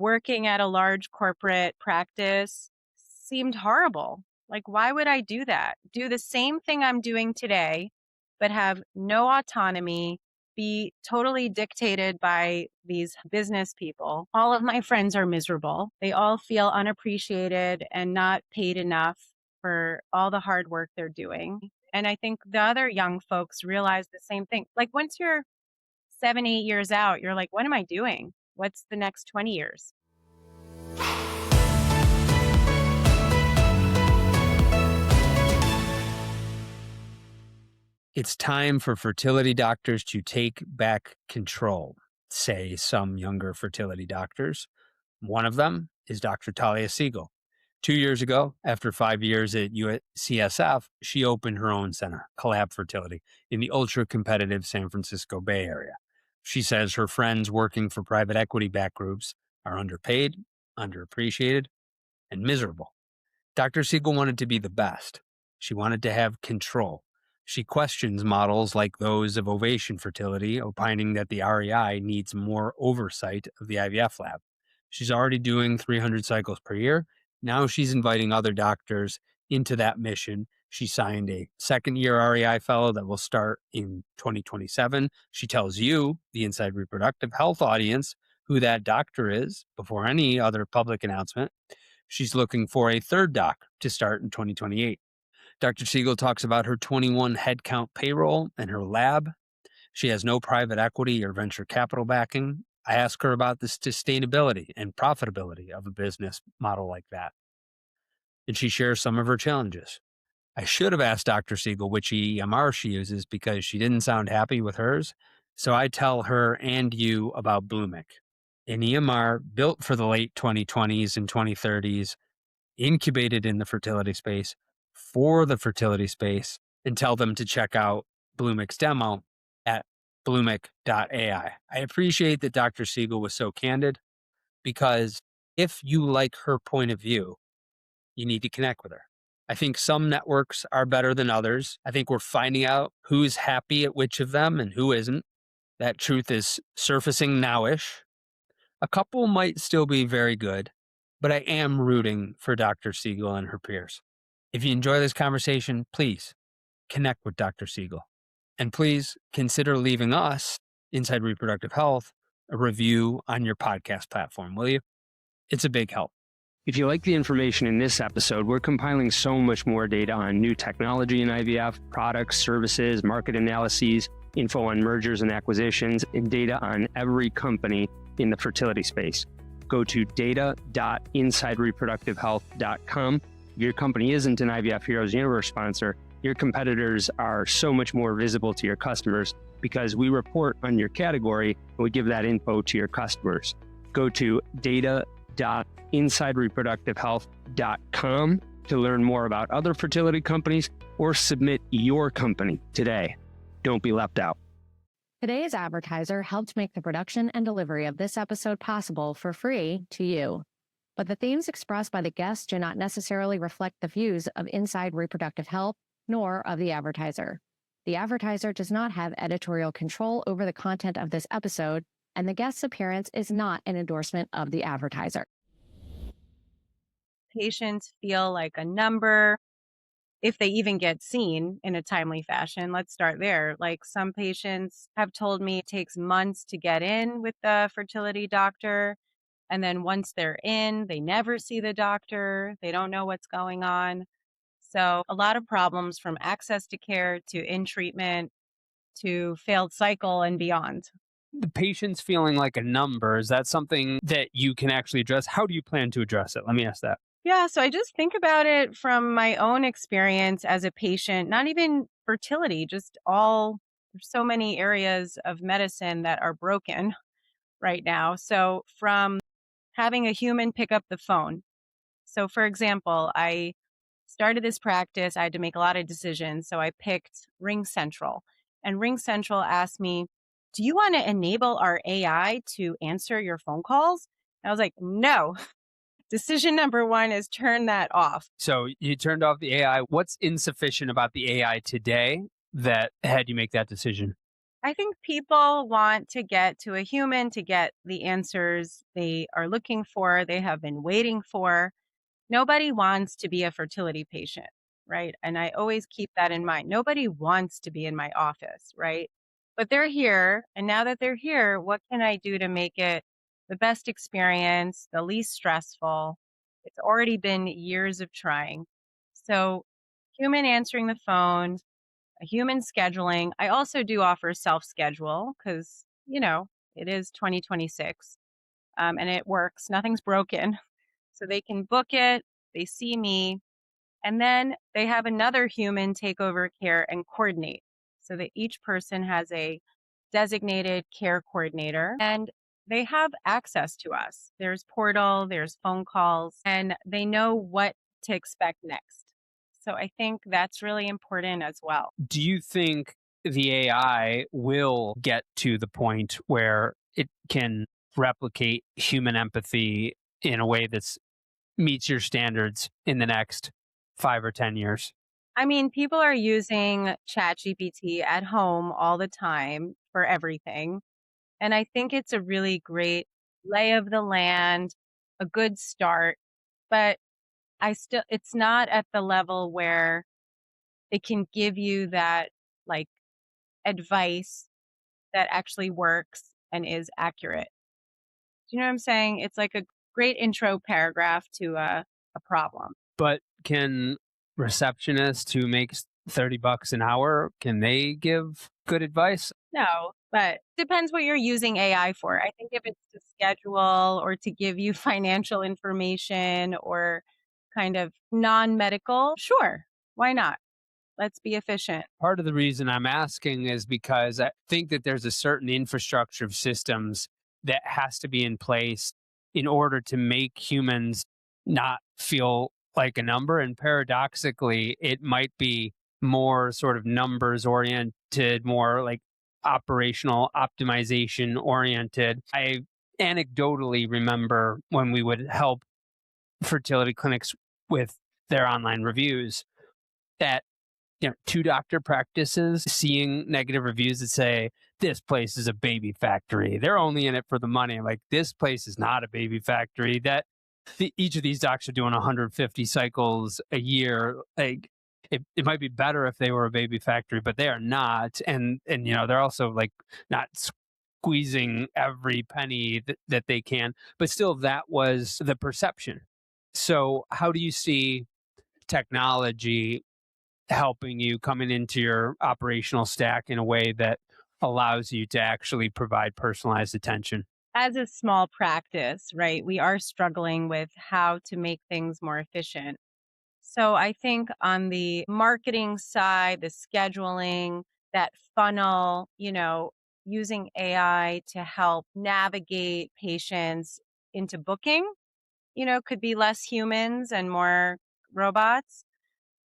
Working at a large corporate practice seemed horrible. Like, why would I do that? Do the same thing I'm doing today, but have no autonomy, be totally dictated by these business people. All of my friends are miserable. They all feel unappreciated and not paid enough for all the hard work they're doing. And I think the other young folks realize the same thing. Like, once you're 7, 8 years out, you're like, what am I doing? What's the next 20 years? It's time for fertility doctors to take back control, say some younger fertility doctors. One of them is Dr. Thalia Segal. 2 years ago, after 5 years at UCSF, she opened her own center, Collab Fertility, in the ultra-competitive San Francisco Bay Area. She says her friends working for private equity-backed groups are underpaid, underappreciated, and miserable. Dr. Segal wanted to be the best. She wanted to have control. She questions models like those of Ovation Fertility, opining that the REI needs more oversight of the IVF lab. She's already doing 300 cycles per year. Now she's inviting other doctors into that mission. She signed a second-year REI fellow that will start in 2027. She tells you, the Inside Reproductive Health audience, who that doctor is before any other public announcement. She's looking for a third doc to start in 2028. Dr. Segal talks about her 21 headcount payroll and her lab. She has no private equity or venture capital backing. I ask her about the sustainability and profitability of a business model like that. And she shares some of her challenges. I should have asked Dr. Segal which EMR she uses because she didn't sound happy with hers. So I tell her and you about Blumic, an EMR built for the late 2020s and 2030s, incubated in the fertility space, for the fertility space, and tell them to check out Blumic's demo at blumic.ai. I appreciate that Dr. Segal was so candid because if you like her point of view, you need to connect with her. I think some networks are better than others. I think we're finding out who's happy at which of them and who isn't. That truth is surfacing nowish. A couple might still be very good, but I am rooting for Dr. Segal and her peers. If you enjoy this conversation, please connect with Dr. Segal. And please consider leaving us, Inside Reproductive Health, a review on your podcast platform, will you? It's a big help. If you like the information in this episode, we're compiling so much more data on new technology in IVF, products, services, market analyses, info on mergers and acquisitions, and data on every company in the fertility space. Go to data.insidereproductivehealth.com. If your company isn't an IVF Heroes Universe sponsor, your competitors are so much more visible to your customers because we report on your category and we give that info to your customers. Go to data.insidereproductivehealth.com to learn more about other fertility companies or submit your company today. Don't be left out. Today's advertiser helped make the production and delivery of this episode possible for free to you. But the themes expressed by the guests do not necessarily reflect the views of Inside Reproductive Health, nor of the advertiser. The advertiser does not have editorial control over the content of this episode, and the guest's appearance is not an endorsement of the advertiser. Patients feel like a number if they even get seen in a timely fashion. Let's start there. Like, some patients have told me it takes months to get in with the fertility doctor. And then once they're in, they never see the doctor. They don't know what's going on. So a lot of problems from access to care to in treatment to failed cycle and beyond. The patient's feeling like a number, is that something that you can actually address? How do you plan to address it? Let me ask that. Yeah, so I just think about it from my own experience as a patient, not even fertility, just there's so many areas of medicine that are broken right now. So from having a human pick up the phone. So for example, I started this practice. I had to make a lot of decisions. So I picked Ring Central, and Ring Central asked me, do you want to enable our AI to answer your phone calls? And I was like, no. Decision number one is turn that off. So you turned off the AI. What's insufficient about the AI today that had you make that decision? I think people want to get to a human to get the answers they are looking for, they have been waiting for. Nobody wants to be a fertility patient, right? And I always keep that in mind. Nobody wants to be in my office, right? But they're here. And now that they're here, what can I do to make it the best experience, the least stressful? It's already been years of trying. So, human answering the phone, a human scheduling. I also do offer self schedule because, it is 2026 and it works. Nothing's broken. So they can book it, they see me, and then they have another human take over care and coordinate so that each person has a designated care coordinator and they have access to us. There's portal, there's phone calls, and they know what to expect next. So I think that's really important as well. Do you think the AI will get to the point where it can replicate human empathy in a way that's meets your standards in the next 5 or 10 years? I mean, people are using ChatGPT at home all the time for everything. And I think it's a really great lay of the land, a good start, but it's not at the level where it can give you that like advice that actually works and is accurate. Do you know what I'm saying? It's like a great intro paragraph to a problem. But can receptionists who make $30 an hour, can they give good advice? No, but depends what you're using AI for. I think if it's to schedule or to give you financial information or kind of non-medical, sure. Why not? Let's be efficient. Part of the reason I'm asking is because I think that there's a certain infrastructure of systems that has to be in place in order to make humans not feel like a number. And paradoxically, it might be more sort of numbers oriented, more like operational optimization oriented. I anecdotally remember when we would help fertility clinics with their online reviews that two doctor practices seeing negative reviews that say this place is a baby factory. They're only in it for the money. I'm like, this place is not a baby factory. That each of these docs are doing 150 cycles a year. Like it might be better if they were a baby factory, but they are not. And they're also like not squeezing every penny that they can. But still, that was the perception. So how do you see technology helping you coming into your operational stack in a way that allows you to actually provide personalized attention? As a small practice, right, we are struggling with how to make things more efficient. So I think on the marketing side, the scheduling, that funnel, using AI to help navigate patients into booking, could be less humans and more robots.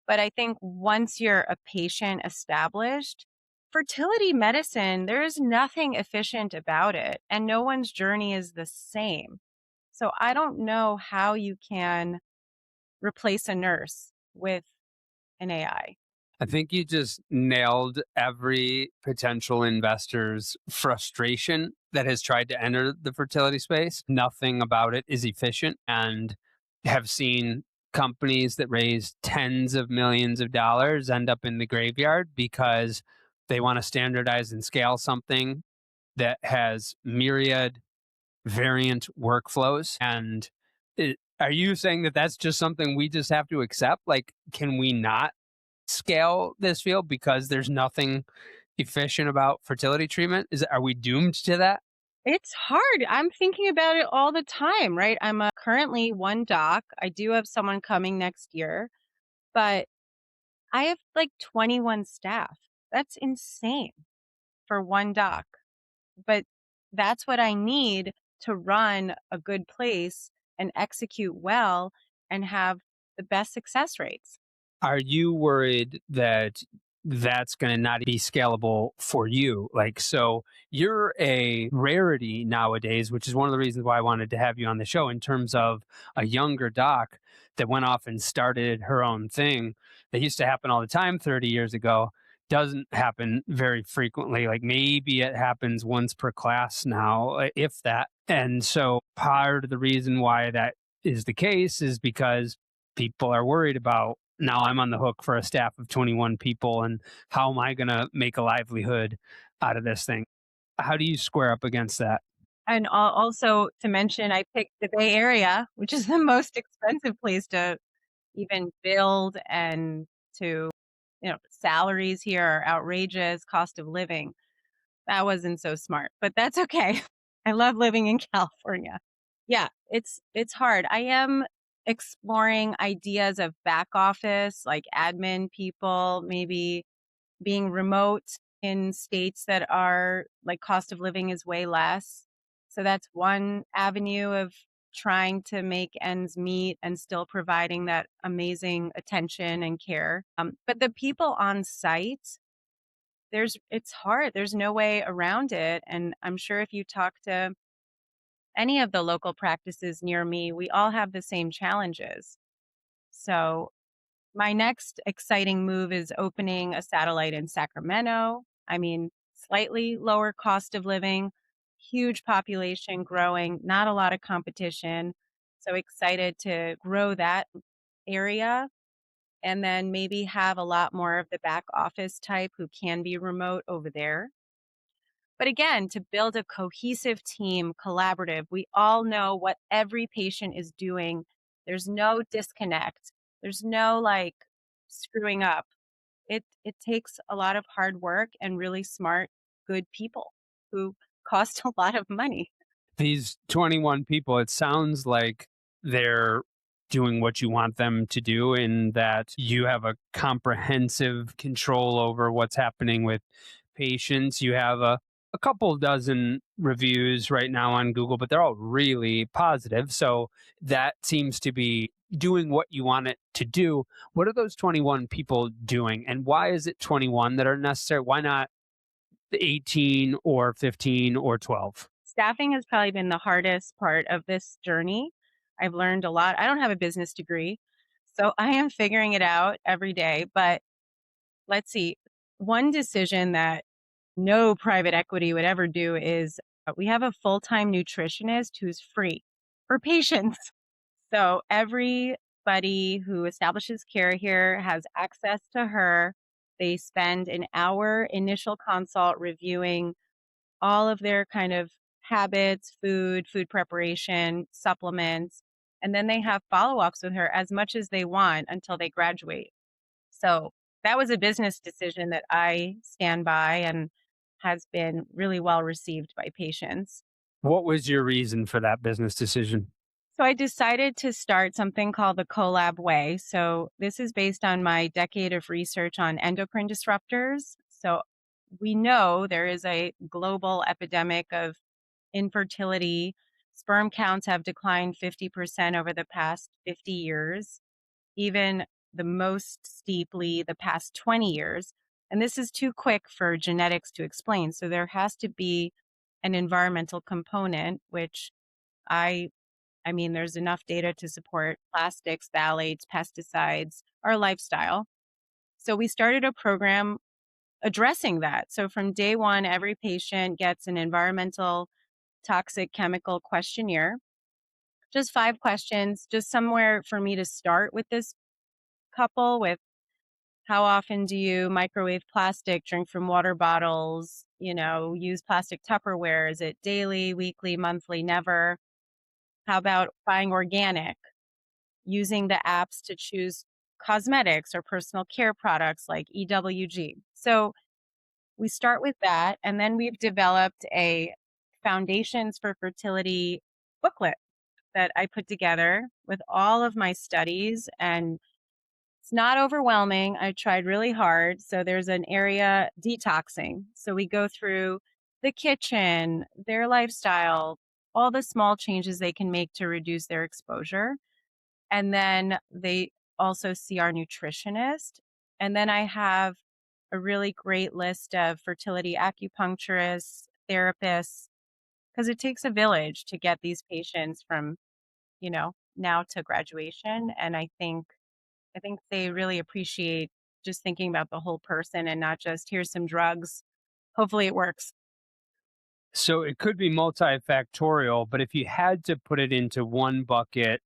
But I think once you're a patient established, fertility medicine, there's nothing efficient about it, and no one's journey is the same. So I don't know how you can replace a nurse with an AI. I think you just nailed every potential investor's frustration that has tried to enter the fertility space. Nothing about it is efficient, and have seen companies that raise tens of millions of dollars end up in the graveyard because they want to standardize and scale something that has myriad variant workflows. And are you saying that that's just something we just have to accept? Like, can we not scale this field because there's nothing efficient about fertility treatment? Are we doomed to that? It's hard. I'm thinking about it all the time, right? I'm currently one doc. I do have someone coming next year, but I have like 21 staff. That's insane for one doc. But that's what I need to run a good place and execute well and have the best success rates. Are you worried that that's going to not be scalable for you? Like, so you're a rarity nowadays, which is one of the reasons why I wanted to have you on the show in terms of a younger doc that went off and started her own thing that used to happen all the time 30 years ago. doesn't happen very frequently. Like maybe it happens once per class now, if that. And so part of the reason why that is the case is because people are worried about, now I'm on the hook for a staff of 21 people, and how am I going to make a livelihood out of this thing? How do you square up against that? And also to mention, I picked the Bay Area, which is the most expensive place to even build, and to, salaries here are outrageous, cost of living. That wasn't so smart, but that's okay. I love living in California. Yeah, it's hard. I am exploring ideas of back office, like admin people, maybe being remote in states that are like cost of living is way less. So that's one avenue of trying to make ends meet and still providing that amazing attention and care. But the people on site, it's hard. There's no way around it. And I'm sure if you talk to any of the local practices near me, we all have the same challenges. So my next exciting move is opening a satellite in Sacramento. I mean, slightly lower cost of living, huge population growing, not a lot of competition. So excited to grow that area, and then maybe have a lot more of the back office type who can be remote over there. But again, to build a cohesive team, collaborative, we all know what every patient is doing. There's no disconnect. There's no like screwing up. It takes a lot of hard work and really smart, good people who cost a lot of money. These 21 people, it sounds like they're doing what you want them to do, in that you have a comprehensive control over what's happening with patients. You have a couple dozen reviews right now on Google, but they're all really positive. So that seems to be doing what you want it to do. What are those 21 people doing? And why is it 21 that are necessary? Why not the 18 or 15 or 12? Staffing has probably been the hardest part of this journey. I've learned a lot. I don't have a business degree, so I am figuring it out every day. But let's see. One decision that no private equity would ever do is we have a full time nutritionist who's free for patients. So everybody who establishes care here has access to her. They spend an hour initial consult reviewing all of their kind of habits, food preparation, supplements, and then they have follow-ups with her as much as they want until they graduate. So that was a business decision that I stand by and has been really well received by patients. What was your reason for that business decision? So I decided to start something called the Collab Way. So this is based on my decade of research on endocrine disruptors. So we know there is a global epidemic of infertility. Sperm counts have declined 50% over the past 50 years, even the most steeply the past 20 years. And this is too quick for genetics to explain. So there has to be an environmental component, which I I mean, there's enough data to support plastics, phthalates, pesticides, our lifestyle. So we started a program addressing that. So from day one, every patient gets an environmental toxic chemical questionnaire, just 5 questions, just somewhere for me to start with this couple with: how often do you microwave plastic, drink from water bottles, use plastic Tupperware? Is it daily, weekly, monthly, never? How about buying organic? Using the apps to choose cosmetics or personal care products like EWG. So we start with that. And then we've developed a Foundations for Fertility booklet that I put together with all of my studies. And it's not overwhelming. I tried really hard. So there's an area detoxing. So we go through the kitchen, their lifestyle, all the small changes they can make to reduce their exposure. And then they also see our nutritionist. And then I have a really great list of fertility acupuncturists, therapists, because it takes a village to get these patients from, now to graduation. And I think they really appreciate just thinking about the whole person and not just here's some drugs. Hopefully it works. So it could be multifactorial, but if you had to put it into one bucket,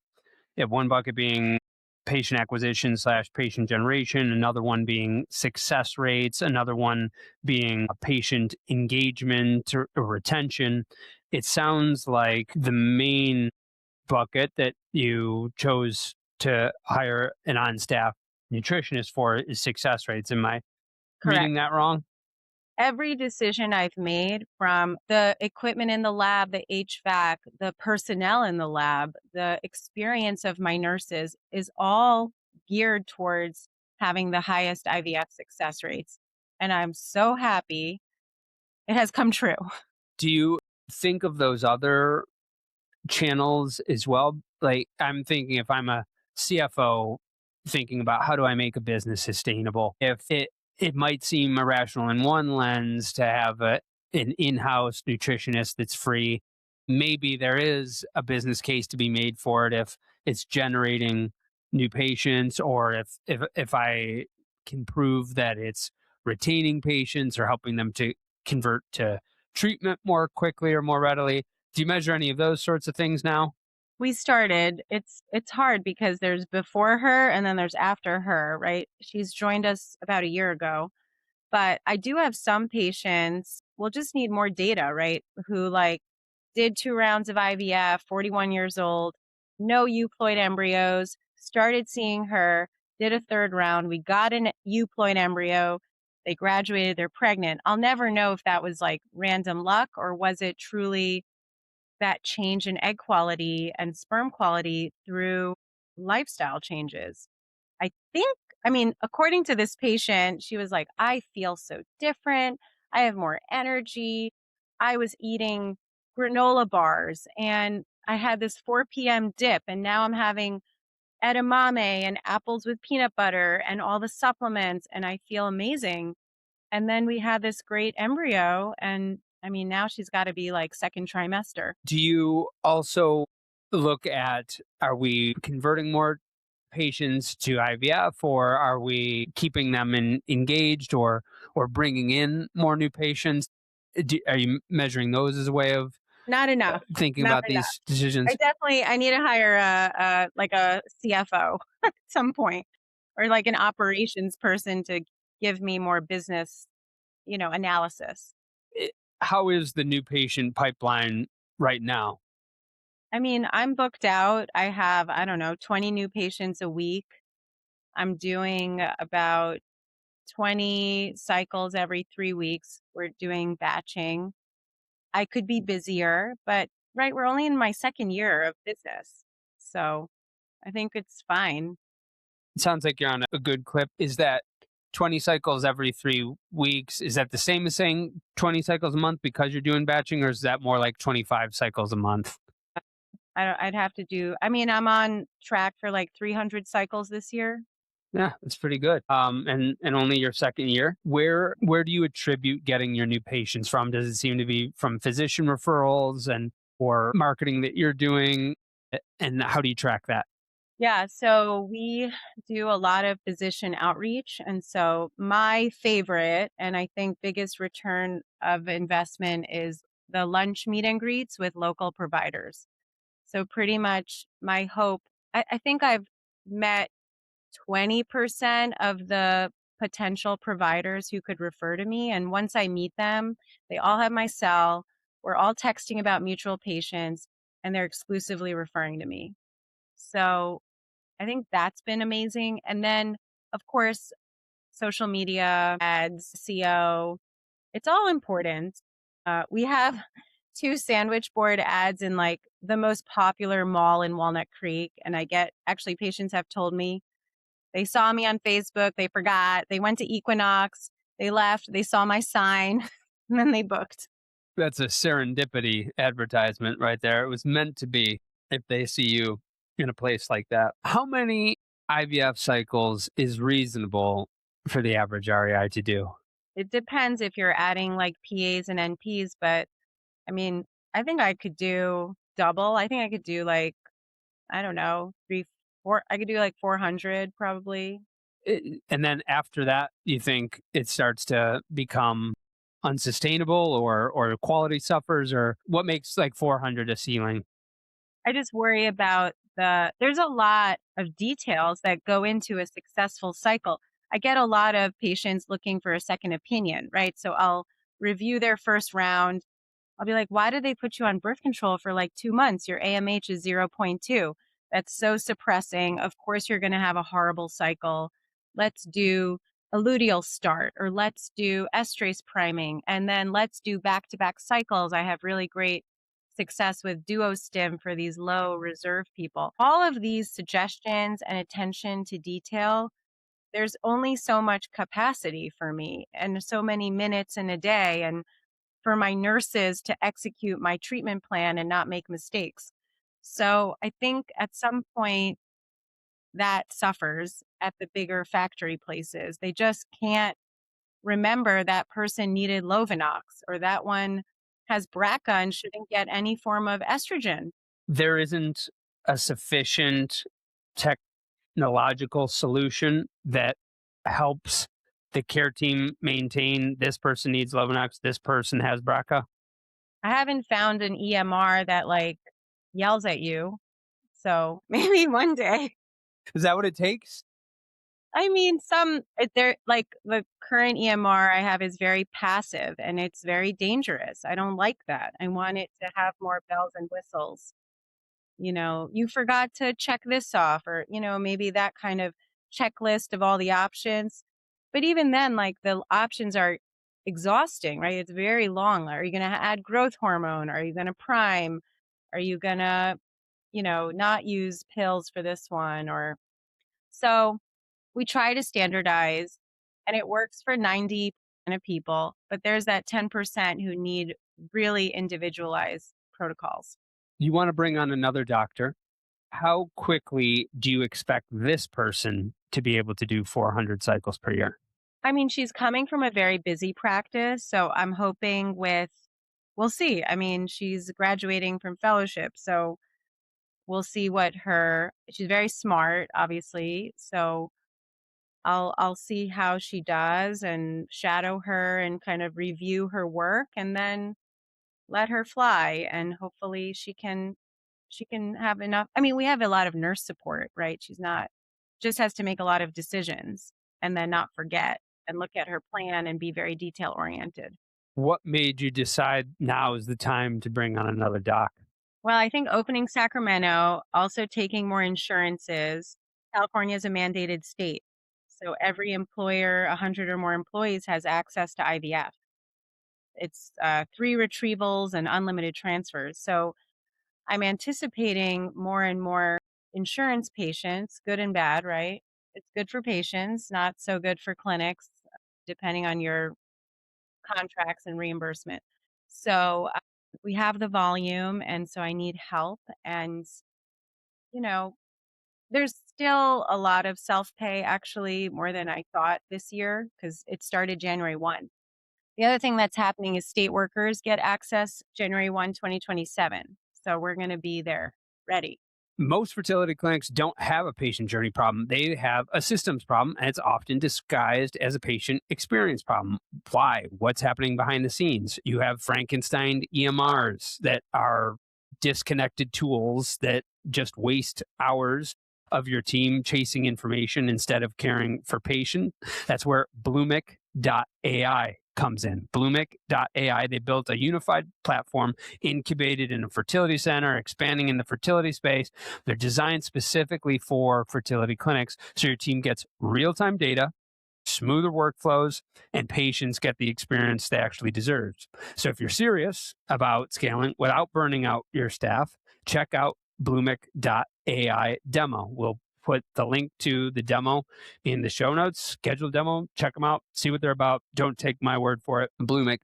one bucket being patient acquisition slash patient generation, another one being success rates, another one being a patient engagement or retention. It sounds like the main bucket that you chose to hire an on staff nutritionist for is success rates. Am I Correct. reading that wrong? Every decision I've made, from the equipment in the lab, the HVAC, the personnel in the lab, the experience of my nurses, is all geared towards having the highest IVF success rates. And I'm so happy it has come true. Do you think of those other channels as well? Like, I'm thinking, if I'm a CFO thinking about how do I make a business sustainable, if it might seem irrational in one lens to have an in-house nutritionist that's free. Maybe there is a business case to be made for it if it's generating new patients, or if I can prove that it's retaining patients or helping them to convert to treatment more quickly or more readily. Do you measure any of those sorts of things now? We started. It's hard because there's before her and then there's after her, right? She's joined us about a year ago. But I do have some patients, we'll just need more data, right? Who like did 2 rounds of IVF, 41 years old, no euploid embryos, started seeing her, did a 3rd round. We got an euploid embryo. They graduated, they're pregnant. I'll never know if that was like random luck or was it truly that change in egg quality and sperm quality through lifestyle changes. I think, I mean, according to this patient, she was like, I feel so different. I have more energy. I was eating granola bars and I had this 4 p.m. dip, and now I'm having edamame and apples with peanut butter and all the supplements, and I feel amazing. And then we had this great embryo, and I mean, now she's got to be like 2nd trimester. Do you also look at, are we converting more patients to IVF, or are we keeping them engaged, or bringing in more new patients? Are you measuring those as a way of Not enough. thinking Not about enough. these decisions? I need to hire like a CFO at some point, or like an operations person to give me more business, analysis. It- How is the new patient pipeline right now? I mean, I'm booked out. I have, I don't know, 20 new patients a week. I'm doing about 20 cycles every 3 weeks. We're doing batching. I could be busier, but right, we're only in my 2nd year of business. So I think it's fine. It sounds like you're on a good clip. Is that 20 cycles every 3 weeks? Is that the same as saying 20 cycles a month because you're doing batching, or is that more like 25 cycles a month? I'd have to do, I mean, I'm on track for like 300 cycles this year. Yeah, that's pretty good. And only your 2nd year. Where do you attribute getting your new patients from? Does it seem to be from physician referrals and or marketing that you're doing? And how do you track that? Yeah, so we do a lot of physician outreach. And so my favorite, and I think biggest return of investment, is the lunch meet and greets with local providers. So pretty much my hope, I think I've met 20% of the potential providers who could refer to me. And once I meet them, they all have my cell. We're all texting about mutual patients, and they're exclusively referring to me. So I think that's been amazing. And then, of course, social media, ads, SEO, it's all important. We have 2 sandwich board ads in like the most popular mall in Walnut Creek. And actually, patients have told me they saw me on Facebook, they forgot, they went to Equinox, they left, they saw my sign, and then they booked. That's a serendipity advertisement right there. It was meant to be if they see you in a place like that. How many IVF cycles is reasonable for the average REI to do? It depends if you're adding like PAs and NPs, but I mean, I think I could do double. I think I could do like, I don't know, 3, 4, I could do like 400 probably. And then after that, you think it starts to become unsustainable, or quality suffers, or what makes like 400 a ceiling? I just worry about there's a lot of details that go into a successful cycle. I get a lot of patients looking for a second opinion, right? So I'll review their first round. I'll be like, why did they put you on birth control for like 2 months? Your AMH is zero point 0.2. That's so suppressing. Of course, you're going to have a horrible cycle. Let's do a luteal start, or let's do estrase priming. And then let's do back to back cycles. I have really great success with duostim for these low reserve people. All of these suggestions and attention to detail, there's only so much capacity for me and so many minutes in a day. And for my nurses to execute my treatment plan and not make mistakes. So I think at some point that suffers at the bigger factory places. They just can't remember that person needed Lovenox, or that one has BRCA and shouldn't get any form of estrogen. There isn't a sufficient technological solution that helps the care team maintain this person needs Lovenox, this person has BRCA. I haven't found an EMR that like yells at you. So maybe one day. Is that what it takes? I mean, they're like the current EMR I have is very passive and it's very dangerous. I don't like that. I want it to have more bells and whistles. You forgot to check this off, or, maybe that kind of checklist of all the options. But even then, like the options are exhausting, right? It's very long. Are you going to add growth hormone? Are you going to prime? Are you going to, not use pills for this one? Or so we try to standardize, and it works for 90% of people, but there's that 10% who need really individualized protocols. You want to bring on another doctor. How quickly do you expect this person to be able to do 400 cycles per year? I mean, she's coming from a very busy practice, so I'm hoping we'll see. I mean, she's graduating from fellowship, so we'll see she's very smart, obviously. So I'll see how she does and shadow her and kind of review her work, and then let her fly, and hopefully she can have enough. I mean, we have a lot of nurse support, right? She's not just has to make a lot of decisions and then not forget and look at her plan and be very detail oriented. What made you decide now is the time to bring on another doc? Well, I think opening Sacramento, also taking more insurances. California is a mandated state. So every employer, 100 or more employees, has access to IVF. It's 3 retrievals and unlimited transfers. So I'm anticipating more and more insurance patients, good and bad, right? It's good for patients, not so good for clinics, depending on your contracts and reimbursement. So we have the volume, and so I need help. And, you know, there's still a lot of self pay, actually, more than I thought this year, because it started January 1. The other thing that's happening is state workers get access January 1, 2027. So we're going to be there ready. Most fertility clinics don't have a patient journey problem. They have a systems problem, and it's often disguised as a patient experience problem. Why? What's happening behind the scenes? You have Frankenstein EMRs that are disconnected tools that just waste hours of your team chasing information instead of caring for patient. That's where Bloomic.ai comes in. Bloomic.ai, they built a unified platform incubated in a fertility center, expanding in the fertility space. They're designed specifically for fertility clinics, so your team gets real-time data, smoother workflows, and patients get the experience they actually deserve. So if you're serious about scaling without burning out your staff, check out Bloomic.ai demo. We'll put the link to the demo in the show notes. Schedule a demo, check them out, see what they're about. Don't take my word for it. Bloomic.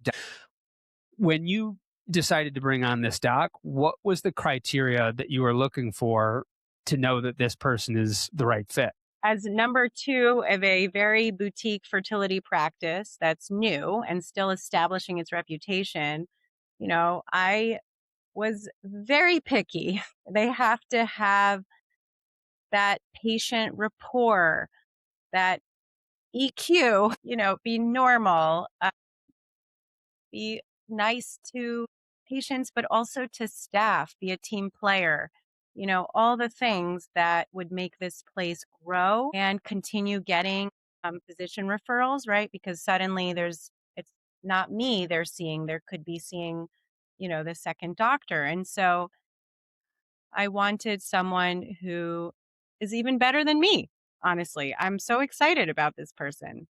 When you decided to bring on this doc, what was the criteria that you were looking for to know that this person is the right fit? As number 2 of a very boutique fertility practice that's new and still establishing its reputation, I was very picky. They have to have that patient rapport, that EQ, be normal, be nice to patients, but also to staff, be a team player, all the things that would make this place grow and continue getting physician referrals, right? Because suddenly it's not me they're seeing, there could be seeing, the second doctor. And so I wanted someone who is even better than me, honestly. I'm so excited about this person.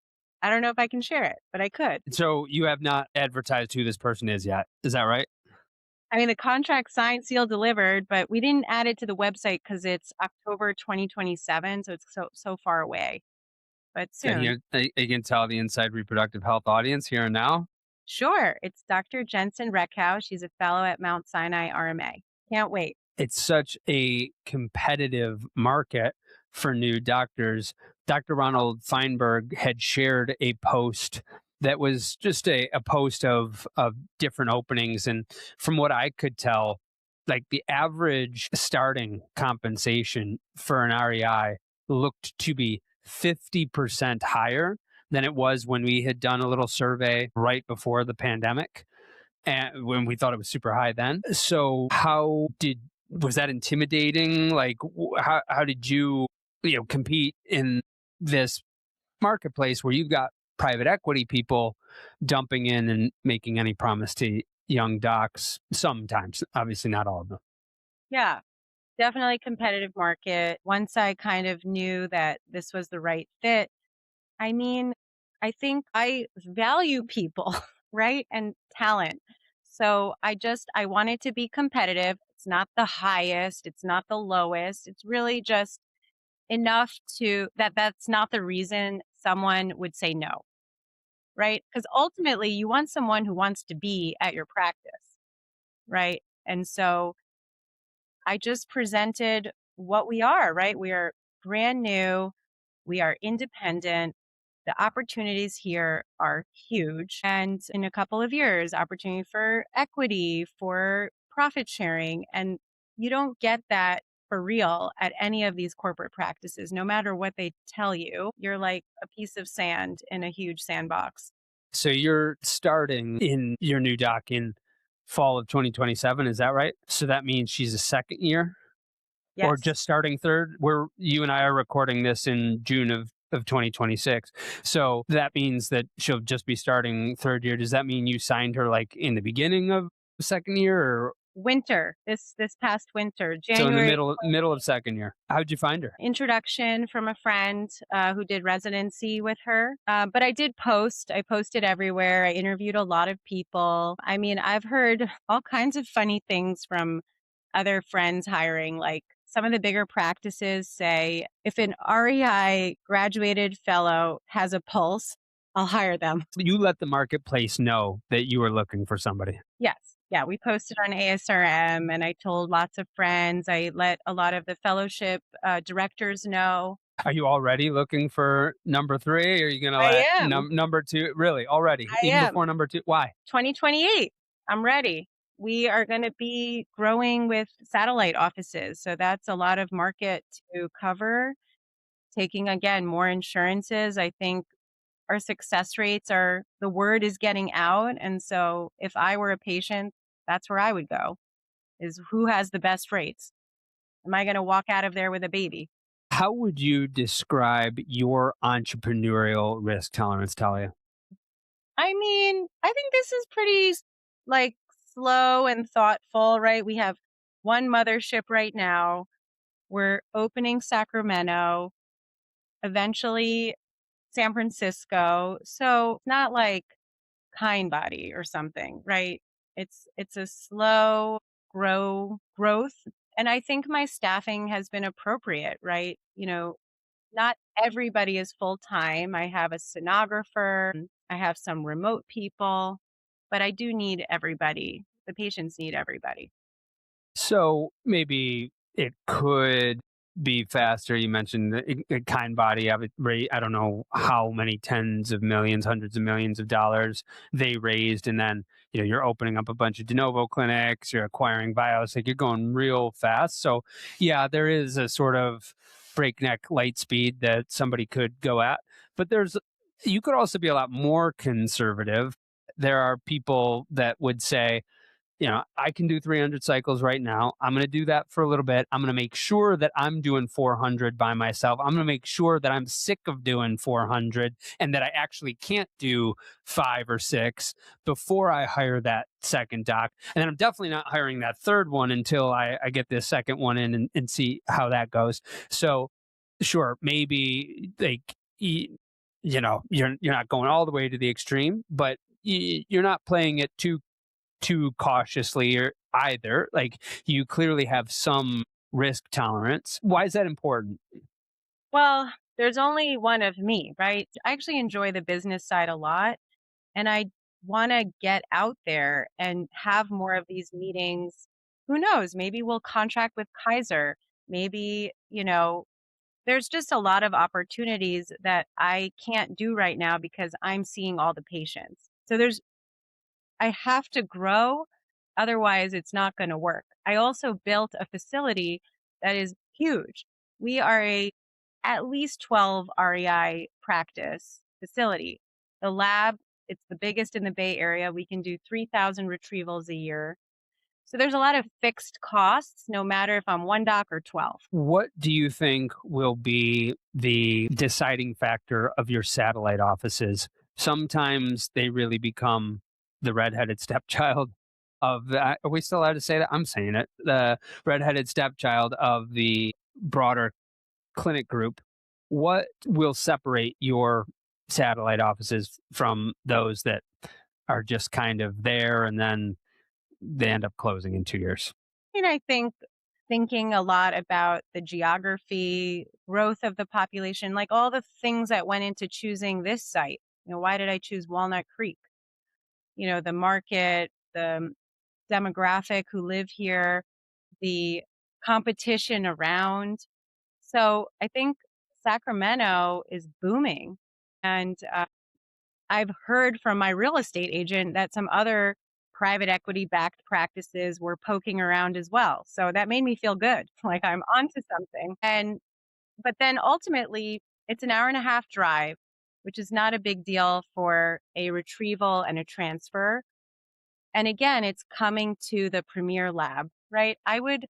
I don't know if I can share it, but I could. So you have not advertised who this person is yet. Is that right? I mean, the contract signed, sealed, delivered, but we didn't add it to the website because it's October 2027, so it's so far away. But And soon. you can tell the inside reproductive health audience here and now. Sure. It's Dr. Jensen Reckhow. She's a fellow at Mount Sinai RMA. Can't wait. It's such a competitive market for new doctors. Dr. Ronald Feinberg had shared a post that was just a post of different openings. And from what I could tell, like the average starting compensation for an REI looked to be 50% higher than it was when we had done a little survey right before the pandemic, and when we thought it was super high then. So was that intimidating? Like, how did you compete in this marketplace where you've got private equity people dumping in and making any promise to young docs? Sometimes, obviously not all of them. Yeah, definitely competitive market. Once I kind of knew that this was the right fit, I mean, I think I value people, right? And talent. So I wanted to be competitive. It's not the highest, it's not the lowest. It's really just enough that's not the reason someone would say no, right? Because ultimately you want someone who wants to be at your practice, right? And so I just presented what we are, right? We are brand new, we are independent. The opportunities here are huge. And in a couple of years, opportunity for equity, for profit sharing. And you don't get that for real at any of these corporate practices. No matter what they tell you, you're like a piece of sand in a huge sandbox. So you're starting in your new doc in fall of 2027, is that right? So that means she's a second year or Yes. just starting third? Where you and I are recording this in June of 2026. So that means that she'll just be starting third year. Does that mean you signed her like in the beginning of the second year, or Winter, this past winter, so in the January. middle of second year? How'd you find her? Introduction from a friend who did residency with her. But I did post. I posted everywhere. I interviewed a lot of people. I mean, I've heard all kinds of funny things from other friends hiring. Like some of the bigger practices say, if an REI graduated fellow has a pulse, I'll hire them. You let the marketplace know that you were looking for somebody. Yes. Yeah, we posted on ASRM and I told lots of friends. I let a lot of the fellowship directors know. Are you already looking for number three? Or are you going to I let am. number two? Really? Already? I Even am. before number two? Why? 2028. I'm ready. We are going to be growing with satellite offices. So that's a lot of market to cover. Taking again more insurances. I think our success rates the word is getting out. And so if I were a patient, that's where I would go, is who has the best rates? Am I going to walk out of there with a baby? How would you describe your entrepreneurial risk tolerance, Talia? I mean, I think this is pretty like slow and thoughtful, right? We have one mothership right now. We're opening Sacramento, eventually San Francisco. So it's not like Kind Body or something, right? It's a slow growth. And I think my staffing has been appropriate, right? Not everybody is full time. I have a stenographer, I have some remote people, but I do need everybody. The patients need everybody. So maybe it could be faster. You mentioned the Kind Body. I don't know how many tens of millions, hundreds of millions of dollars they raised, and then you're opening up a bunch of de novo clinics. You're acquiring bios. Like you're going real fast. So yeah, there is a sort of breakneck light speed that somebody could go at. But you could also be a lot more conservative. There are people that would say, I can do 300 cycles right now. I'm going to do that for a little bit. I'm going to make sure that I'm doing 400 by myself. I'm going to make sure that I'm sick of doing 400 and that I actually can't do 5 or 6 before I hire that second doc. And then I'm definitely not hiring that third one until I get this second one in and see how that goes. So, sure, maybe you're not going all the way to the extreme, but you're not playing it too cautiously or either. Like, you clearly have some risk tolerance. Why is that important? Well, there's only one of me, right? I actually enjoy the business side a lot, and I want to get out there and have more of these meetings. Who knows? Maybe we'll contract with Kaiser. Maybe, there's just a lot of opportunities that I can't do right now because I'm seeing all the patients. So I have to grow. Otherwise, it's not going to work. I also built a facility that is huge. We are at least 12 REI practice facility. The lab, it's the biggest in the Bay Area. We can do 3,000 retrievals a year. So there's a lot of fixed costs, no matter if I'm one doc or 12. What do you think will be the deciding factor of your satellite offices? Sometimes they really become the redheaded stepchild of the. Are we still allowed to say that? I'm saying it. The redheaded stepchild of the broader clinic group. What will separate your satellite offices from those that are just kind of there and then they end up closing in 2 years? I think thinking a lot about the geography, growth of the population, like all the things that went into choosing this site. Why did I choose Walnut Creek? The market, the demographic who live here, the competition around. So I think Sacramento is booming. And I've heard from my real estate agent that some other private equity backed practices were poking around as well. So that made me feel good, like I'm onto something. But then ultimately, it's an hour and a half drive, which is not a big deal for a retrieval and a transfer. And again, it's coming to the premier lab, right? I would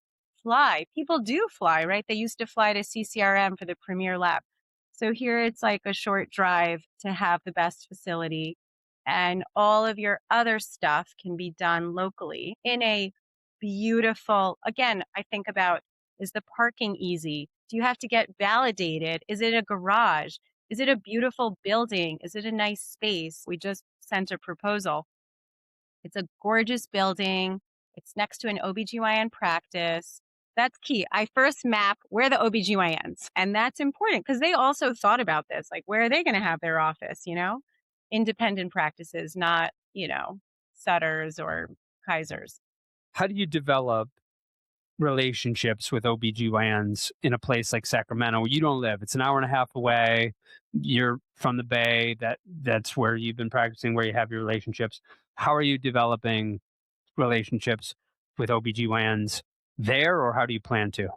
fly. People do fly, right? They used to fly to CCRM for the premier lab. So here it's like a short drive to have the best facility. And all of your other stuff can be done locally in a beautiful, again, I think about, is the parking easy? Do you have to get validated? Is it a garage? Is it a beautiful building? Is it a nice space? We just sent a proposal. It's a gorgeous building. It's next to an OBGYN practice. That's key. I first map where the OBGYNs, and that's important because they also thought about this. Like, where are they going to have their office, Independent practices, not, Sutters or Kaisers. How do you develop relationships with OBGYNs in a place like Sacramento where you don't live? It's an hour and a half away. You're from the Bay. That's where you've been practicing, where you have your relationships. How are you developing relationships with OBGYNs there, or how do you plan to?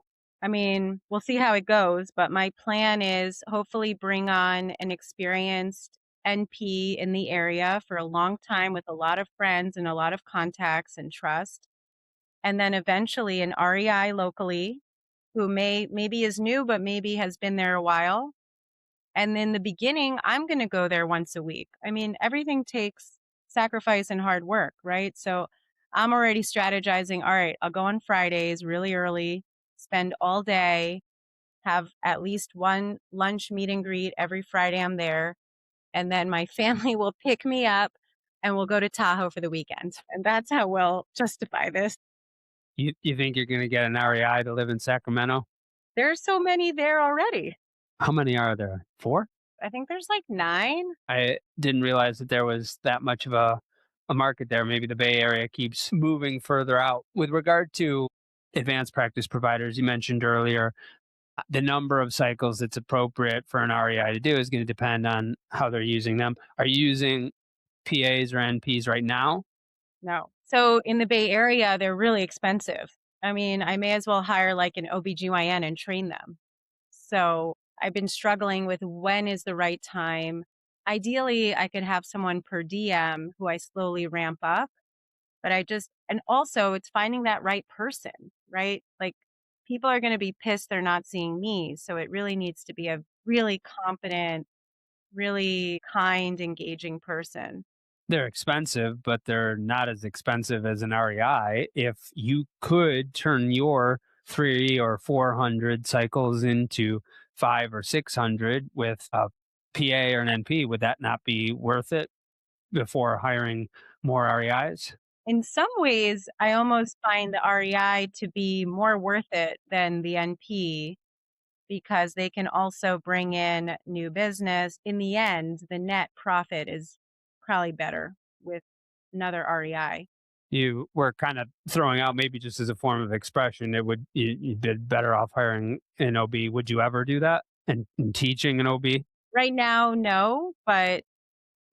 I mean, we'll see how it goes, but my plan is hopefully bring on an experienced NP in the area for a long time with a lot of friends and a lot of contacts and trust. And then eventually an REI locally who maybe is new, but maybe has been there a while. And in the beginning, I'm going to go there once a week. I mean, everything takes sacrifice and hard work, right? So I'm already strategizing. All right, I'll go on Fridays really early, spend all day, have at least one lunch meet and greet every Friday I'm there. And then my family will pick me up and we'll go to Tahoe for the weekend. And that's how we'll justify this. You think you're going to get an REI to live in Sacramento? There are so many there already. How many are there? 4? I think there's like 9. I didn't realize that there was that much of a market there. Maybe the Bay Area keeps moving further out. With regard to advanced practice providers, you mentioned earlier, the number of cycles that's appropriate for an REI to do is going to depend on how they're using them. Are you using PAs or NPs right now? No. So in the Bay Area, they're really expensive. I mean, I may as well hire like an OBGYN and train them. So I've been struggling with when is the right time. Ideally, I could have someone per DM who I slowly ramp up, but and also it's finding that right person, right? Like people are going to be pissed they're not seeing me. So it really needs to be a really competent, really kind, engaging person. They're expensive, but they're not as expensive as an REI. If you could turn your 300 or 400 cycles into 500 or 600 with a PA or an NP, would that not be worth it before hiring more REIs? In some ways, I almost find the REI to be more worth it than the NP because they can also bring in new business. In the end, the net profit is probably better with another REI. You were kind of throwing out, maybe just as a form of expression, you'd be better off hiring an OB. Would you ever do that and teaching an OB? Right now, no, but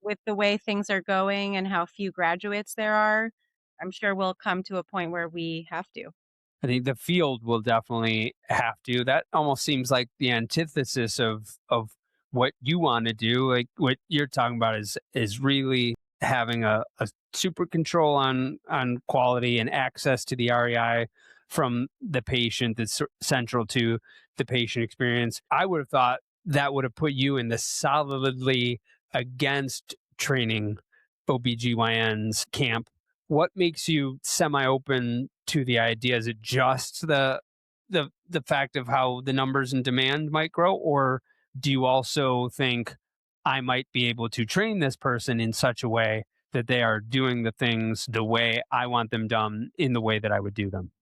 with the way things are going and how few graduates there are, I'm sure we'll come to a point where we have to. I think the field will definitely have to. That almost seems like the antithesis of what you want to do. Like what you're talking about is really having a super control on quality and access to the REI from the patient that's central to the patient experience. I would have thought that would have put you in the solidly against training OBGYNs camp. What makes you semi-open to the idea? Is it just the fact of how the numbers and demand might grow, or do you also think I might be able to train this person in such a way that they are doing the things the way I want them done in the way that I would do them?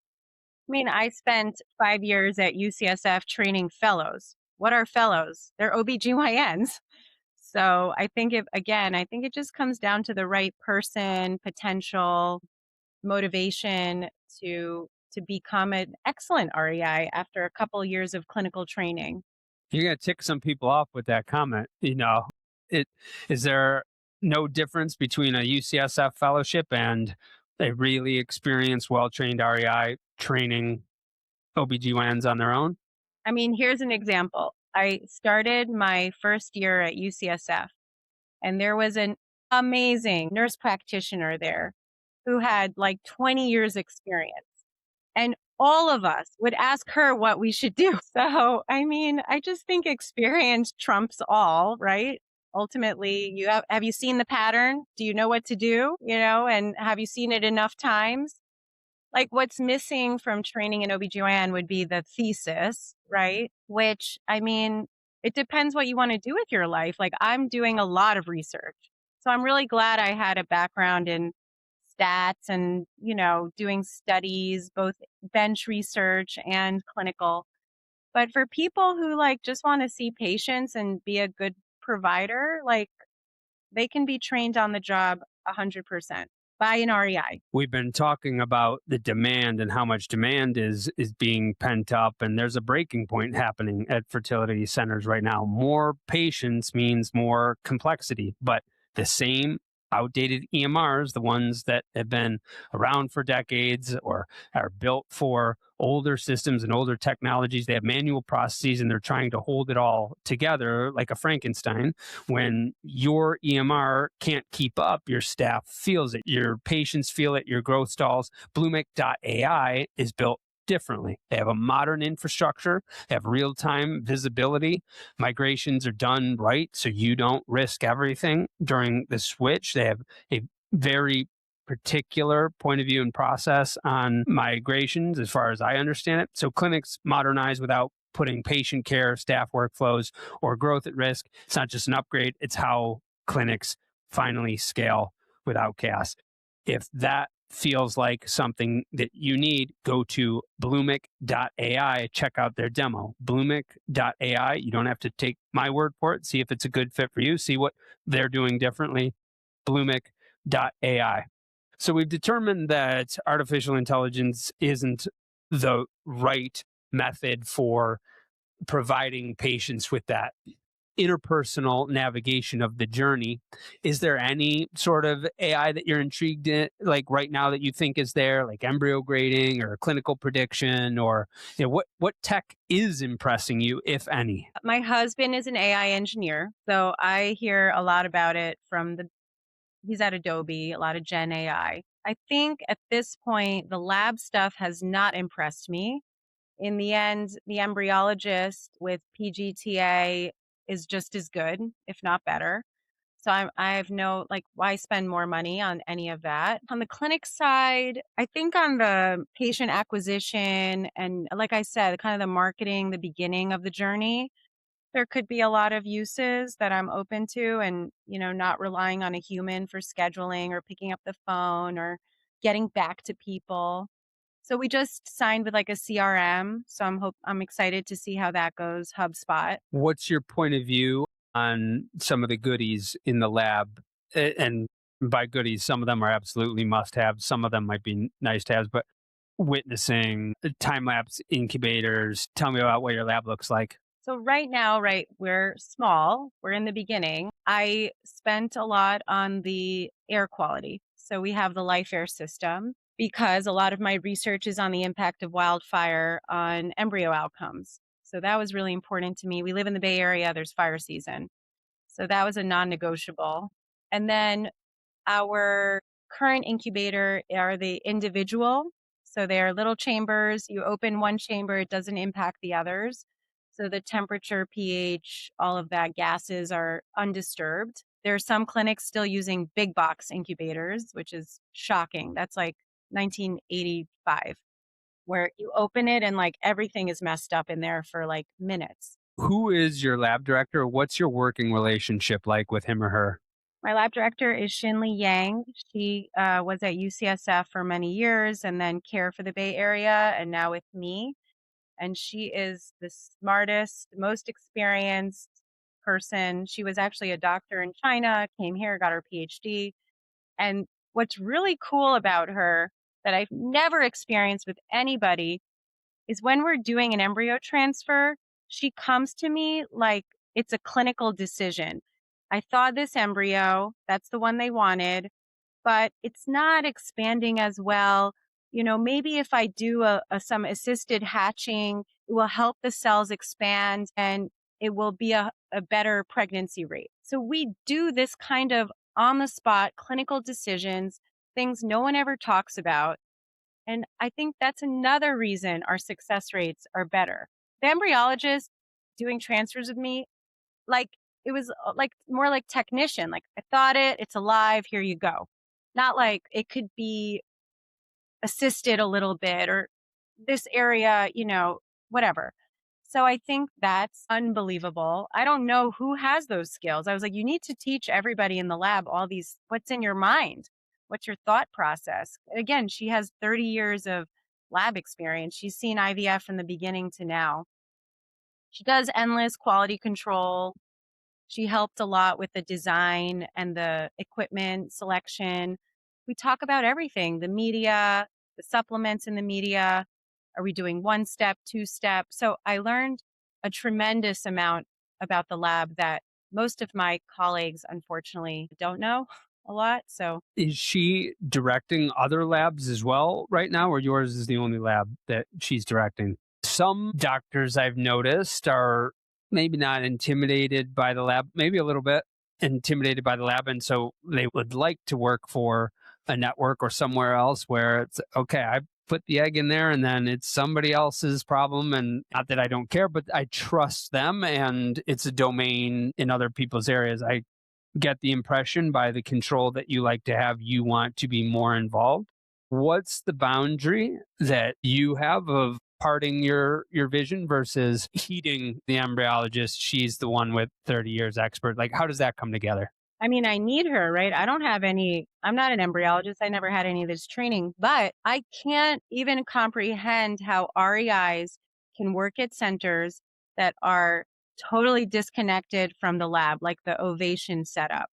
I mean, I spent 5 years at UCSF training fellows. What are fellows? They're OBGYNs. So I think it just comes down to the right person, potential, motivation to become an excellent REI after a couple years of clinical training. You're going to tick some people off with that comment. It is there no difference between a UCSF fellowship and a really experienced, well-trained REI training OBGYNs on their own? I mean, here's an example. I started my first year at UCSF, and there was an amazing nurse practitioner there who had like 20 years experience. And all of us would ask her what we should do. So, I mean, I just think experience trumps all, right? Ultimately, have you seen the pattern? Do you know what to do? And have you seen it enough times? Like what's missing from training in OBGYN would be the thesis, right? Which, I mean, it depends what you want to do with your life. Like I'm doing a lot of research. So I'm really glad I had a background in stats and, doing studies, both bench research and clinical. But for people who like just want to see patients and be a good provider, like they can be trained on the job 100% by an REI. We've been talking about the demand and how much demand is being pent up, and there's a breaking point happening at fertility centers right now. More patients means more complexity, but the same outdated EMRs, the ones that have been around for decades or are built for older systems and older technologies, they have manual processes and they're trying to hold it all together like a Frankenstein. When your EMR can't keep up, your staff feels it, your patients feel it, your growth stalls. Bluemic.ai is built differently. They have a modern infrastructure, they have real-time visibility. Migrations are done right, so you don't risk everything during the switch. They have a very particular point of view and process on migrations, as far as I understand it. So clinics modernize without putting patient care, staff workflows, or growth at risk. It's not just an upgrade, it's how clinics finally scale without chaos. If that feels like something that you need, go to Bluemic.ai, check out their demo. Bluemic.ai, you don't have to take my word for it. See if it's a good fit for you. See what they're doing differently. Bluemic.ai. So we've determined that artificial intelligence isn't the right method for providing patients with that interpersonal navigation of the journey. Is there any sort of AI that you're intrigued in, like right now, that you think is there, like embryo grading or clinical prediction, or what tech is impressing you, if any? My husband is an AI engineer, so I hear a lot about it he's at Adobe, a lot of Gen AI. I think at this point, the lab stuff has not impressed me. In the end, the embryologist with PGTA is just as good, if not better. So I have no, like, why spend more money on any of that? On the clinic side, I think on the patient acquisition and, like I said, kind of the marketing, the beginning of the journey, there could be a lot of uses that I'm open to and, not relying on a human for scheduling or picking up the phone or getting back to people. So we just signed with like a CRM. So I'm excited to see how that goes, HubSpot. What's your point of view on some of the goodies in the lab? And by goodies, some of them are absolutely must have. Some of them might be nice to have, but witnessing, time lapse incubators. Tell me about what your lab looks like. So right now, right, we're small, we're in the beginning. I spent a lot on the air quality. So we have the Life Air system because a lot of my research is on the impact of wildfire on embryo outcomes. So that was really important to me. We live in the Bay Area, there's fire season. So that was a non-negotiable. And then our current incubator are the individual. So they're little chambers. You open one chamber, it doesn't impact the others. So the temperature, pH, all of that gases are undisturbed. There are some clinics still using big box incubators, which is shocking. That's like 1985, where you open it and like everything is messed up in there for like minutes. Who is your lab director? What's your working relationship like with him or her? My lab director is Shinli Yang. She was at UCSF for many years and then care for the Bay Area and now with me. And she is the smartest, most experienced person. She was actually a doctor in China, came here, got her PhD. And what's really cool about her that I've never experienced with anybody is when we're doing an embryo transfer, she comes to me like it's a clinical decision. I thawed this embryo, that's the one they wanted, but it's not expanding as well. Maybe if I do some assisted hatching, it will help the cells expand and it will be a better pregnancy rate. So we do this kind of on the spot clinical decisions, things no one ever talks about. And I think that's another reason our success rates are better. The embryologist doing transfers with me, like it was like more like technician, like I thought it's alive, here you go. Not like it could be assisted a little bit or this area, whatever. So I think that's unbelievable. I don't know who has those skills. I was like, you need to teach everybody in the lab all these, what's in your mind? What's your thought process? Again, she has 30 years of lab experience. She's seen IVF from the beginning to now. She does endless quality control. She helped a lot with the design and the equipment selection. We talk about everything, the media, the supplements in the media. Are we doing one step, two step? So I learned a tremendous amount about the lab that most of my colleagues, unfortunately, don't know a lot. So Is she directing other labs as well right now, or yours is the only lab that she's directing? Some doctors I've noticed are maybe not intimidated by the lab, maybe a little bit intimidated by the lab. And so they would like to work for a network or somewhere else where it's okay, I put the egg in there and then it's somebody else's problem. And not that I don't care, but I trust them and it's a domain in other people's areas. I get the impression by the control that you like to have, you want to be more involved. What's the boundary that you have of parting your vision versus heeding the embryologist? She's the one with 30 years expert. Like, how does that come together? I mean, I need her, right? I'm not an embryologist. I never had any of this training, but I can't even comprehend how REIs can work at centers that are totally disconnected from the lab, like the ovation setup.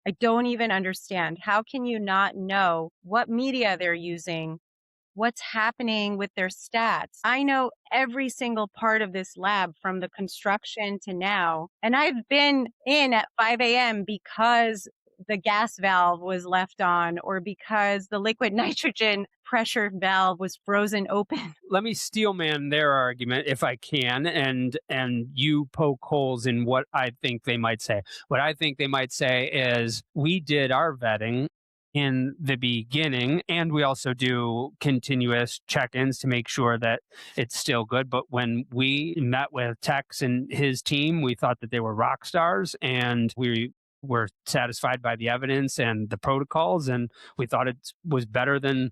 I don't even understand. How can you not know what media they're using? what's happening with their stats. I know every single part of this lab from the construction to now. And I've been in at 5 a.m. because the gas valve was left on or because the liquid nitrogen pressure valve was frozen open. Let me steelman their argument if I can, and you poke holes in what I think they might say. What I think they might say is we did our vetting in the beginning, and we also do continuous check-ins to make sure that it's still good. But when we met with Tex and his team, we thought that they were rock stars, and we were satisfied by the evidence and the protocols, and we thought it was better than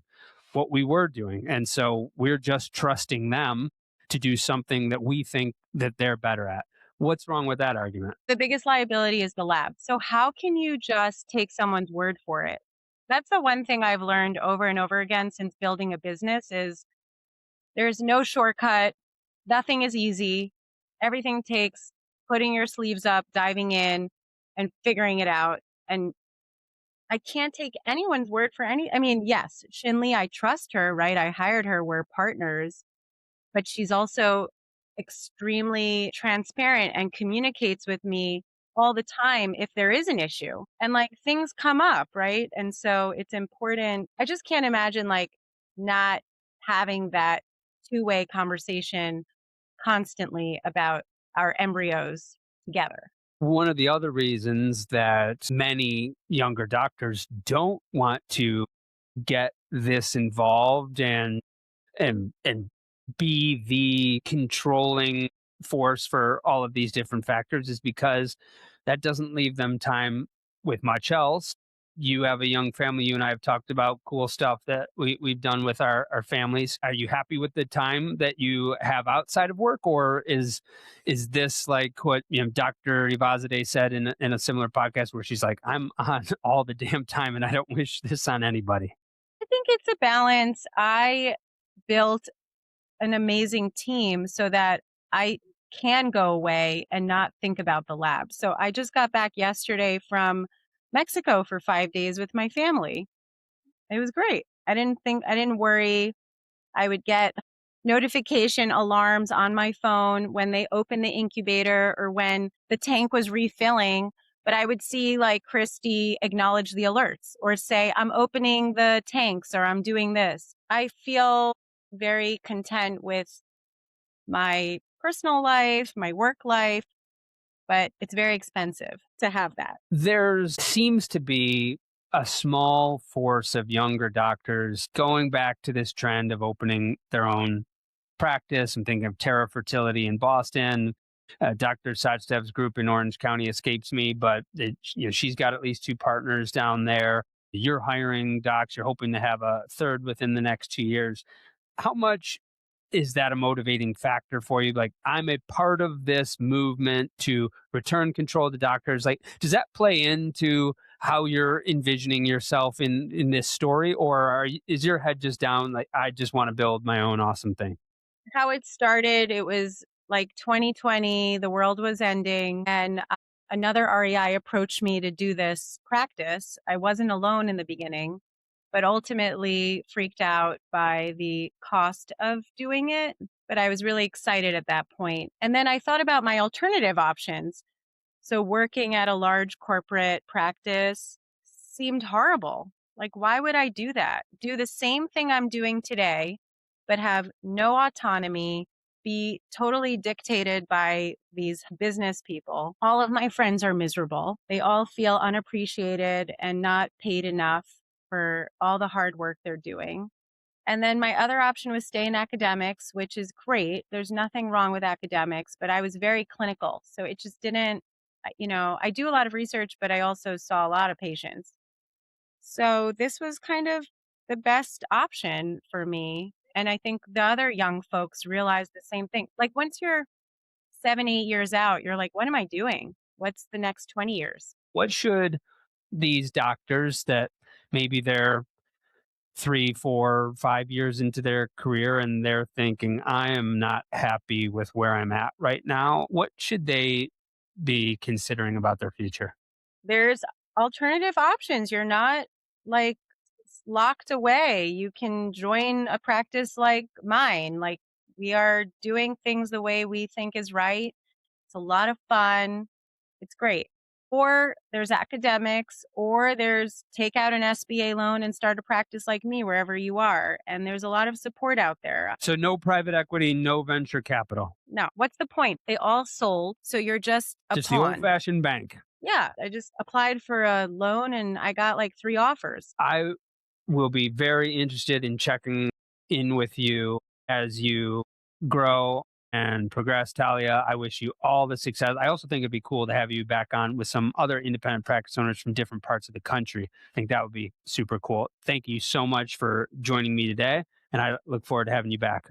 what we were doing. And so we're just trusting them to do something that we think that they're better at. What's wrong with that argument? The biggest liability is the lab. So how can you just take someone's word for it? That's the one thing I've learned over and over again since building a business is there's no shortcut. Nothing is easy. Everything takes putting your sleeves up, diving in and figuring it out. And I can't take anyone's word for any. I mean, yes, Shinley, I trust her, right? I hired her. We're partners, but she's also extremely transparent and communicates with me all the time if there is an issue and like things come up, right? And so it's important. I just can't imagine like not having that two-way conversation constantly about our embryos together. One of the other reasons that many younger doctors don't want to get this involved and be the controlling force for all of these different factors is because that doesn't leave them time with much else. You have a young family. You and I have talked about cool stuff that we've done with our families. Are you happy with the time that you have outside of work, or is this like what Dr. Ivazadeh said in a similar podcast where she's like, I'm on all the damn time and I don't wish this on anybody? I think it's a balance. I built an amazing team so that I can go away and not think about the lab. So I just got back yesterday from Mexico for 5 days with my family. It was great. I didn't worry. I would get notification alarms on my phone when they opened the incubator or when the tank was refilling. But I would see like Christy acknowledge the alerts or say, I'm opening the tanks or I'm doing this. I feel very content with my personal life, my work life, but it's very expensive to have that. There seems to be a small force of younger doctors going back to this trend of opening their own practice. I'm thinking of Terra Fertility in Boston. Dr. Sachdev's group in Orange County escapes me, but she's got at least two partners down there. You're hiring docs. You're hoping to have a third within the next 2 years. How much is that a motivating factor for you? Like, I'm a part of this movement to return control to doctors. Like, does that play into how you're envisioning yourself in this story, or is your head just down? Like, I just want to build my own awesome thing. How it started, it was like 2020, the world was ending, and another REI approached me to do this practice. I wasn't alone in the beginning, but ultimately freaked out by the cost of doing it. But I was really excited at that point. And then I thought about my alternative options. So working at a large corporate practice seemed horrible. Like, why would I do that? Do the same thing I'm doing today, but have no autonomy, be totally dictated by these business people. All of my friends are miserable. They all feel unappreciated and not paid enough for all the hard work they're doing. And then my other option was stay in academics, which is great. There's nothing wrong with academics, but I was very clinical. So it just didn't, I do a lot of research, but I also saw a lot of patients. So this was kind of the best option for me. And I think the other young folks realize the same thing. Like once you're 7, 8 years out, you're like, what am I doing? What's the next 20 years? What should these doctors that maybe they're 3, 4, 5 years into their career and they're thinking, I am not happy with where I'm at right now, what should they be considering about their future? There's alternative options. You're not like it's locked away. You can join a practice like mine. Like, we are doing things the way we think is right. It's a lot of fun. It's great. Or there's academics, or there's take out an SBA loan and start a practice like me wherever you are. And there's a lot of support out there. So no private equity, no venture capital. No, what's the point? They all sold. So you're just a Just pawn. the old-fashioned bank. Yeah, I just applied for a loan and I got like 3 offers. I will be very interested in checking in with you as you grow and progress, Thalia. I wish you all the success. I also think it'd be cool to have you back on with some other independent practice owners from different parts of the country. I think that would be super cool. Thank you so much for joining me today, and I look forward to having you back.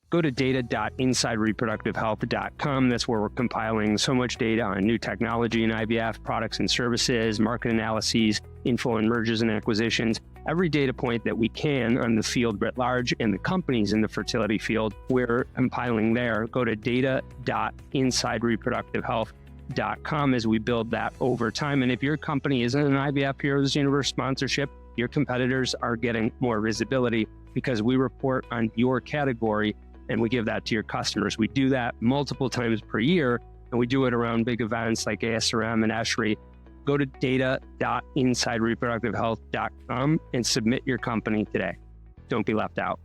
Go to data.insidereproductivehealth.com. That's where we're compiling so much data on new technology in IVF, products and services, market analyses, info and mergers and acquisitions. Every data point that we can on the field writ large and the companies in the fertility field, we're compiling there. Go to data.insidereproductivehealth.com as we build that over time. And if your company isn't an IVF Heroes Universe sponsorship, your competitors are getting more visibility because we report on your category and we give that to your customers. We do that multiple times per year, and we do it around big events like ASRM and ESHRE. Go to data.insidereproductivehealth.com and submit your company today. Don't be left out.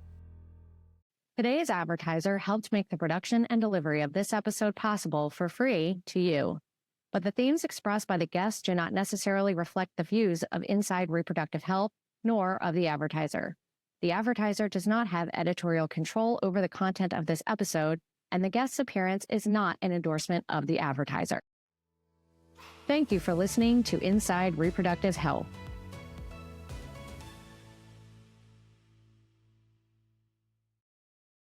Today's advertiser helped make the production and delivery of this episode possible for free to you. But the themes expressed by the guests do not necessarily reflect the views of Inside Reproductive Health, nor of the advertiser. The advertiser does not have editorial control over the content of this episode, and the guest's appearance is not an endorsement of the advertiser. Thank you for listening to Inside Reproductive Health.